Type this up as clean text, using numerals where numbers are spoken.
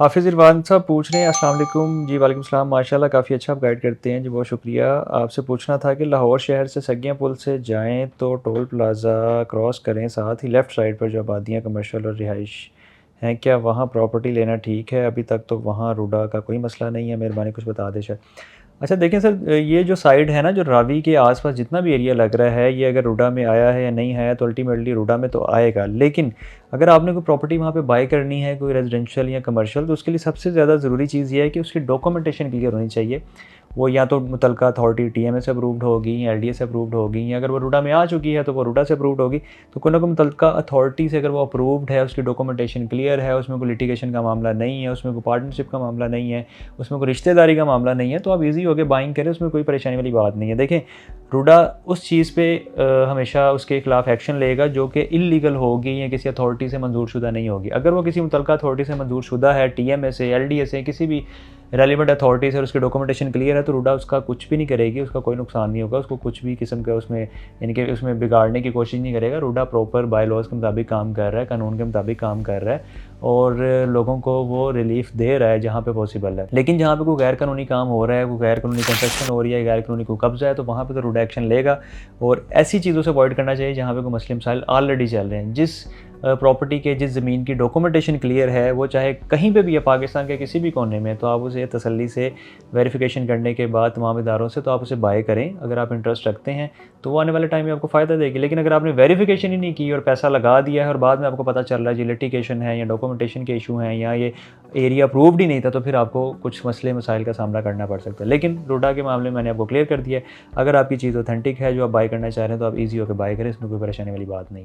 हाफ़िज़ इरफ़ान साहब पूछ रहे हैं, अस्सलाम वालेकुम। जी वालेकुम सलाम, माशाल्लाह काफ़ी अच्छा आप गाइड करते हैं जी, बहुत शुक्रिया। आपसे पूछना था कि लाहौर शहर से सगिया पुल से जाएँ तो टोल प्लाज़ा क्रॉस करें, साथ ही लेफ़्ट साइड पर जो आबादियाँ, कमर्शियल और रिहाइश हैं, क्या वहाँ प्रॉपर्टी लेना ठीक है? अभी तक तो वहाँ रूडा का कोई मसला नहीं है, मेहरबानी कुछ बता दें शायद। अच्छा देखें सर, ये जो साइड है ना, जो रावी के आस-पास जितना भी एरिया लग रहा है, ये अगर रूडा में आया है या नहीं आया, तो अल्टीमेटली रूडा में तो आएगा। लेकिन अगर आपने कोई प्रॉपर्टी वहाँ पे बाय करनी है, कोई रेज़िडेंशियल या कमर्शियल, तो उसके लिए सबसे ज़्यादा ज़रूरी चीज़ ये है कि उसकी डॉक्यूमेंटेशन क्लियर होनी चाहिए। वो या तो मुतलका अथॉरिटी टीएमए अप्रूव्ड होगी या एलडीए से अप्रूव्ड होगी, या अगर वो रूडा में आ चुकी है तो वो रूडा से अप्रूव्ड होगी। तो कोई ना कोई मुतलका अथॉरिटी से अगर वो अप्रूव्ड है, उसकी डॉक्यूमेंटेशन क्लियर है, उसमें कोई लिटिगेशन का मामला नहीं है, उसमें कोई पार्टनरशिप का मामला नहीं है, उसमें कोई रिश्तेदारी का मामला नहीं है, तो आप ईज़ी होके बाइंग करें, उसमें कोई परेशानी वाली बात नहीं है। देखें, रूडा उस चीज़ पे हमेशा उसके खिलाफ एक्शन लेगा जो कि इल्लीगल होगी या किसी अथॉरिटी से मंजूरशुदा नहीं होगी। अगर वो किसी मुतलका अथॉरिटी से मंजूरशुदा है, टीएमए से, एलडीए से, किसी भी रेलिवेंट अथॉरिटी से, और उसकी डॉक्यूमेंटेशन क्लियर है, तो रूडा उसका कुछ भी नहीं करेगी, उसका कोई नुकसान नहीं होगा, उसको कुछ भी किस्म का उसमें यानी कि उसमें बिगाड़ने की कोशिश नहीं करेगा। रूडा प्रॉपर बाय लॉज़ के मुताबिक काम कर रहा है, कानून के मुताबिक काम कर रहा है और लोगों को वो रिलीफ़ दे रहा है जहाँ पे पॉसिबल है। लेकिन जहाँ पे कोई गैर कानूनी काम हो रहा है, कोई गैर कानूनी कंस्ट्रक्शन हो रही है, गैर कानूनी कोई कब्ज़ा है, तो वहाँ पे तो रूडा एक्शन लेगा। और ऐसी चीज़ों से अवॉइड करना चाहिए जहाँ पे कोई मसले मसाइल ऑलरेडी चल रहे हैं। जिस प्रॉपर्टी के, जिस ज़मीन की डॉक्यूमेंटेशन क्लियर है, वो चाहे कहीं पे भी है, पाकिस्तान के किसी भी कोने में, तो आप उसे तसल्ली से वेरिफ़िकेशन करने के बाद तमाम इदारों से, तो आप उसे बाय करें। अगर आप इंटरेस्ट रखते हैं तो वो आने वाले टाइम में आपको फ़ायदा देगी। लेकिन अगर आपने वेरिफ़िकेशन ही नहीं की और पैसा लगा दिया है और बाद में आपको पता चल रहा है जी लिटिगेशन है या डॉक्यूमेंटेशन के इशू हैं या ये एरिया अप्रूव्ड ही नहीं था, तो फिर आपको कुछ मसले मसाइल का सामना करना पड़ सकता है। लेकिन रूडा के मामले में मैंने आपको क्लियर कर दिया है। अगर आपकी चीज़ ऑथेंटिक है जो आप बाय करना चाह रहे हैं, तो आप ईज़ी होकर बाय करें, इसमें कोई परेशानी वाली बात नहीं।